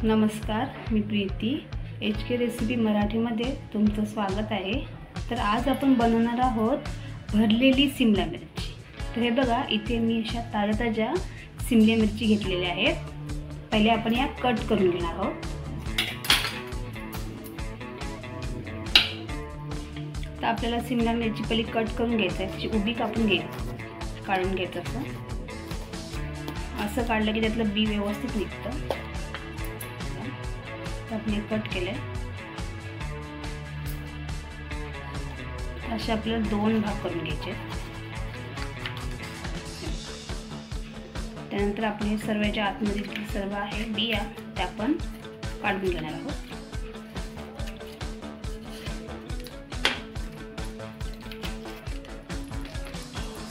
नमस्कार, मी Preeti HK recipe मराठीमध्ये तुमचं स्वागत आहे। तर आज आपण बनवणार आहोत भरलेली शिमला मिरची। तर हे बघा, इथे मी अशा ताज्या शिमला मिरची घेतलेल्या आहेत। पहिले आपण या कट करून घेणार आहोत। तर आपल्याला शिमला मिरची पहिले कट करून घ्यायची आहे, त्याची उभी कापून काढून घ्यायचं। असं काढलं की त्यातलं बी व्यवस्थित निघतं। आपण कट केले, असे आपल्याला दोन भाग करून घ्यायचे। त्यानंतर आपण हे सर्वच्या आतमध्ये सर्व आहे बिया त्या आपण काढून घेणार आहोत।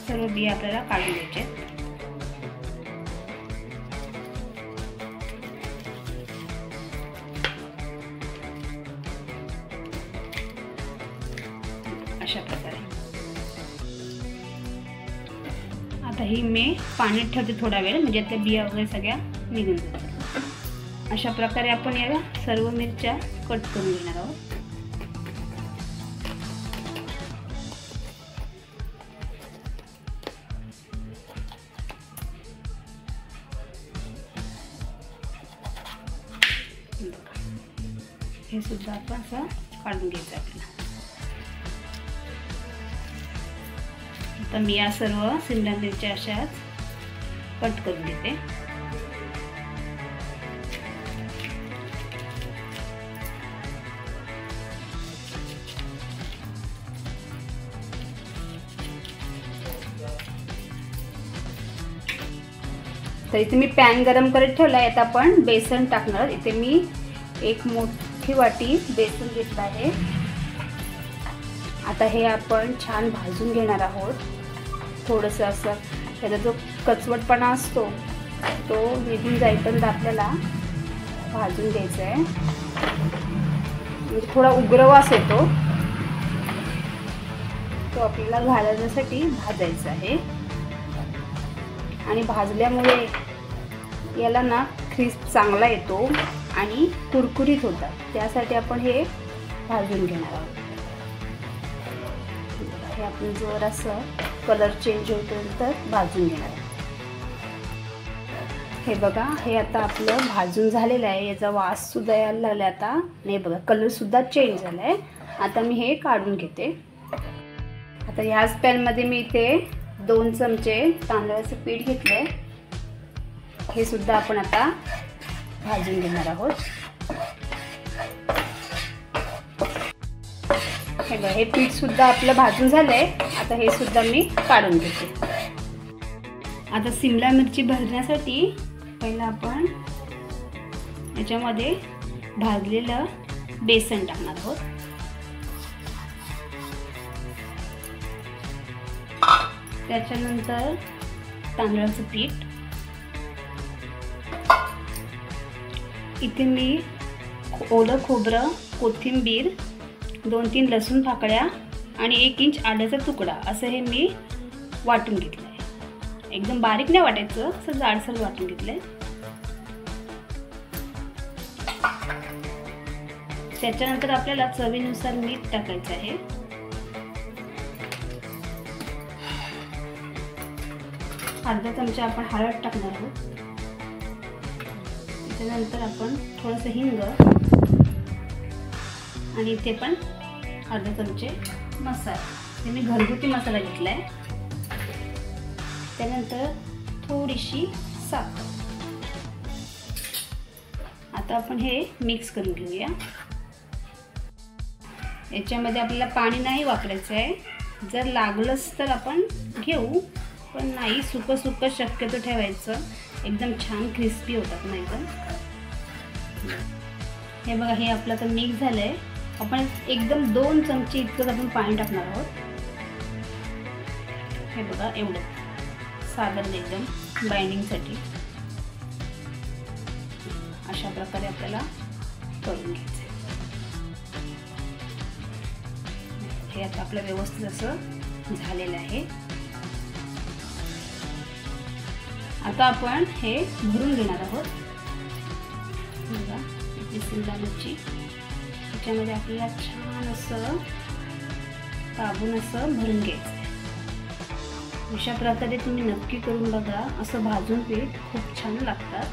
सर्व बिया आपल्याला काढून घ्यायचे। अशा प्रकारे आता ही मी पाण्यात ठेवते थोडा वेळ, म्हणजे त्या बिया वगैरे सगळ्या निघून जातात। अशा प्रकारे आपण याला सर्व मिरच्या कट करून घेणार आहोत। हे सुद्धा आपण असं काढून घ्यायचं आपल्याला। आता मी या सर्व शिमला मिरच्या अशाच कट करून घेते। तर इथे मी पॅन गरम करत ठेवला आहे। आता आपण बेसन टाकणार। इथे मी एक मोठी वाटी बेसन घेतलं आहे। आता हे आपण छान भाजून घेणार आहोत। थोडंसं असं त्याचा जो कचवटपणा असतो तो निघून जाईपर्यंत आपल्याला भाजून घ्यायचं आहे। म्हणजे थोडा उग्र वास येतो तो आपल्याला घालण्यासाठी भाजायचा आहे। आणि भाजल्यामुळे याला ना क्रिस्प चांगला येतो आणि कुरकुरीत होतात। त्यासाठी आपण हे भाजून घेणार आहोत। हे आपण जरासं कलर चेंज होईपर्यंत भाजून घेणार आहे। हे बघा, हे आता आपलं भाजून झालेलं आहे। याचा वास सुद्धा यायला लागला आता। नाही बघा, कलर सुद्धा चेंज झाला आहे। आता मी हे काढून घेते। आता ह्याच पॅनमध्ये मी इथे 2 चमचे तांदळाचं पीठ घेतलंय। हे सुद्धा आपण आता भाजून घेणार आहोत। हे बघा, हे पीठ सुद्धा आपलं भाजून झालंय। आता हे सुद्धा मी काढून घेते। आता शिमला मिरची भरण्यासाठी पहिला आपण याच्यामध्ये भाजलेलं बेसन टाकणार आहोत। त्याच्यानंतर तांदळाचं पीठ, इथे मी ओलं खोबरं, कोथिंबीर, 2-3 लसूण पाकळ्या आणि 1 इंच आल्याचा तुकडा असं हे मी वाटून घेतलं आहे। एकदम बारीक नाही वाटायचं, असं जाडसर वाटून घेतलंय। त्याच्यानंतर आपल्याला चवीनुसार मीठ टाकायचं आहे। अर्धा चमचा आपण हळद टाकणार आहोत। त्याच्यानंतर आपण थोडंसं हिंग आणि इथे पण अर्धा चमचे मसाला, हे मी घरगुती मसाला घेतला आहे। त्यानंतर थोडीशी साखर। आता आपण हे मिक्स करून घेऊया। याच्यामध्ये आपल्याला पाणी नाही वापरायचं आहे। जर लागलंच तर आपण घेऊ, पण नाही, सुकं सुकं शक्यतो ठेवायचं। एकदम छान क्रिस्पी होतात नाही तर। हे बघा, हे आपलं तर मिक्स झालंय। आपण एकदम 2 चमचे इतकं आपण पाणी टाकणार आहोत। हे बघा, एवढं साधारण एकदम बाइंडिंगसाठी अशा प्रकारे आपल्याला करून घ्यायचं आहे। हे आता आपलं व्यवस्थित असं झालेलं आहे। आता आपण हे भरून घेणार आहोत। बघा शिमला मिरची त्याच्यामध्ये आपल्याला छान असं दाबून असं भरून घ्यायचं आहे। अशा प्रकारे तुम्ही नक्की करून बघा, असं भाजून पीठ खूप छान लागतात।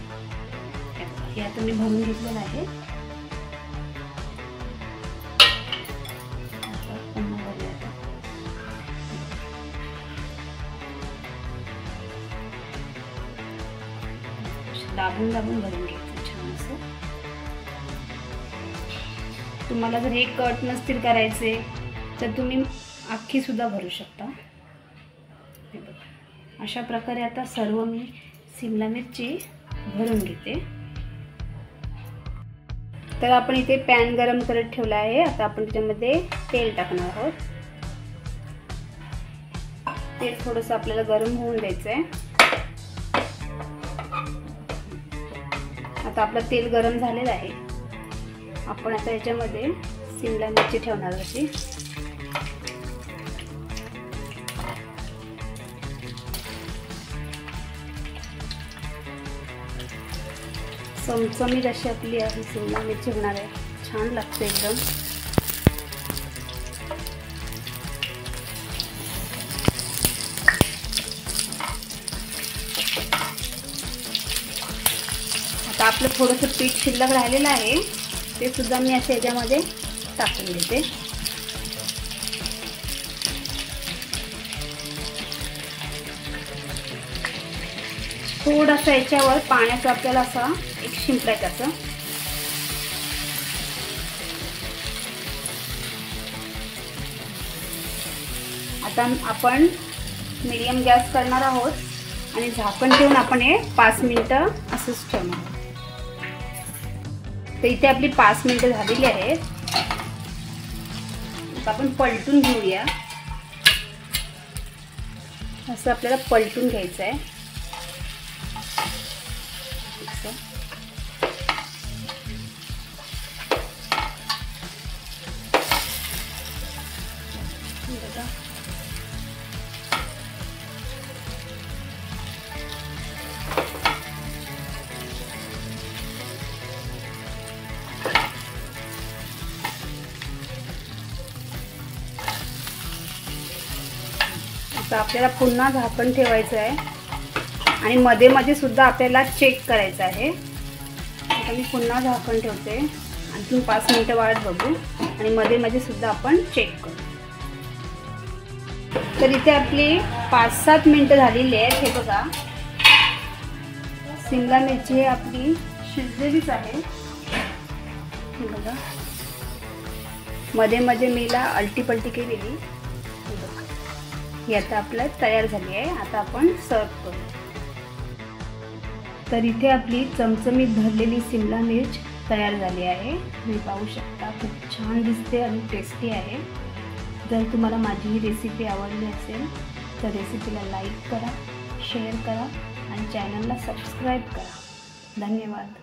हे आता मी भरून घेतलेलं आहे। दाबून दाबून भरून घ्यायचं छान असं। तुम्हाला जर हे कट नसतील करायचे तर तुम्ही अख्खी सुद्धा भरू शकता। हे बघा, अशा प्रकारे आता सर्व मी शिमला मिरची भरून घेते। तर आपण इथे पॅन गरम करत ठेवला आहे। आता आपण त्याच्यामध्ये तेल टाकणार आहोत। तेल थोडंसं आपल्याला गरम होऊन द्यायचं आहे। आता आपलं तेल गरम झालेलं आहे। आपण आता याच्यामध्ये शिमला मिरची ठेवणार अशी। चमचमीत अशी आपली आहे शिमला मिरची होणार आहे, छान लागते एकदम। आता आपलं थोडंसं पीठ शिल्लक राहिलेलं आहे, ते सुद्धा मी असे याच्यामध्ये टाकून देते। थोडंसं याच्यावर पाण्याचा आपल्याला असा एक शिंपडायचा असं। आता आपण मीडियम गॅस करणार आहोत आणि झाकण ठेवून आपण हे 5 मिनिटं असंच ठेवणार आहोत। तर इथे आपली 5 मिनिटं झालेली आहेत। आता आपण पलटून घेऊया। असं आपल्याला पलटून घ्यायचं आहे। आता आपल्याला पुन्हा झाकण ठेवायचं आहे आणि मध्ये मध्ये सुद्धा आपल्याला चेक करायचं आहे। आता मी पुन्हा झाकण ठेवते, आणखी 5 मिनिटं वाट बघू आणि मध्ये मध्ये सुद्धा आपण चेक करू। तर इथे आपली 5-7 मिनिटं झालेली आहेत। हे बघा, शिमला मिरची आपली शिजलेलीच आहे। हे बघा, मध्ये मध्ये मीला आलटी पलटी केलेली। ही आता आपलं तयार झाली आहे। आता आपण सर्व करू। तर इथे आपली चमचमीत भरलेली शिमला मिर्च तयार झाली आहे। तुम्ही पाहू शकता, खूप छान दिसते आणि टेस्टी आहे। जर तुम्हाला माझी ही रेसिपी आवडली असेल तर रेसिपीला लाईक करा, शेअर करा आणि चॅनलला सबस्क्राईब करा। धन्यवाद।